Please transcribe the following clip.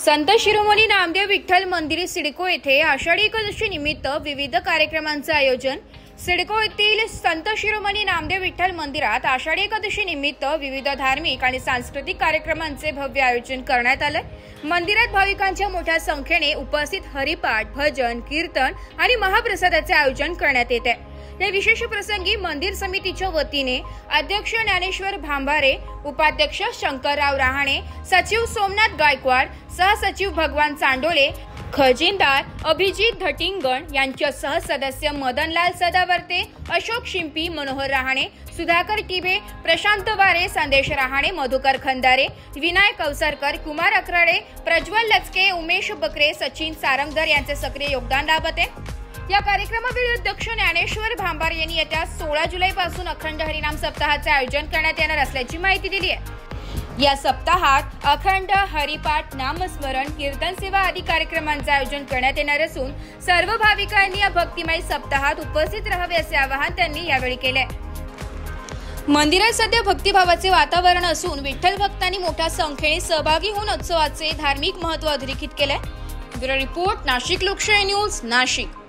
संत शिरोमणी नामदेव विठ्ठल मंदिर सिडको येथे आषाढी एकादशी निमित्त विविध कार्यक्रमांचे आयोजन। सिडको येथील संत शिरोमणी नामदेव विठ्ठल मंदिरात आषाढी एकादशी निमित्त विविध धार्मिक आणि सांस्कृतिक कार्यक्रमांचे भव्य आयोजन करण्यात आले। मंदिरात भाविकांच्या मोठ्या संख्येने उपस्थित हरिपाठ, भजन, कीर्तन आणि महाप्रसादाचे आयोजन करण्यात येते। या विशेष प्रसंगी मंदिर समितीच्या वतीने अध्यक्ष ज्ञानेश्वर भांबारे, उपाध्यक्ष शंकरराव रहाणे, सचिव सोमनाथ गायकवाड, सहसचिव भगवान चांडोले, खजिनदार अभिजित धटिंगण यांच्यासह सदस्य मदनलाल सदावर्ते, अशोक शिंपी, मनोहर रहाणे, सुधाकर टिबे, प्रशांत वारे, संदेश रहाणे, मधुकर खंदारे, विनायक अवसरकर, कुमार अकराडे, प्रज्वल लचके, उमेश बकरे, सचिन सारंगधर यांचे सक्रिय योगदान लाभते। या कार्यक्रमावेळी अध्यक्ष ज्ञानेश्वर भांबारे यांनी येत्या 16 जुलैपासून अखंड हरिनाम सप्ताहाचे आयोजन करण्यात येणार असल्याची माहिती दिली आहे। या सप्ताहात अखंड हरिपाठ, नामस्मरण, कीर्तन सेवा आदी कार्यक्रमांचे आयोजन करण्यात येणार असून सर्व भाविकांनी या भक्तिमय सप्ताहात उपस्थित राहावे असे आवाहन त्यांनी यावेळी केले। मंदिरात सध्या भक्तिभावाचे वातावरण असून विठ्ठल भक्तांनी मोठ्या संख्येने सहभागी होऊन उत्सवाचे धार्मिक महत्त्व अधोरेखित केले। ब्युरो रिपोर्ट, नाशिक लोकशाही न्यूज, नाशिक।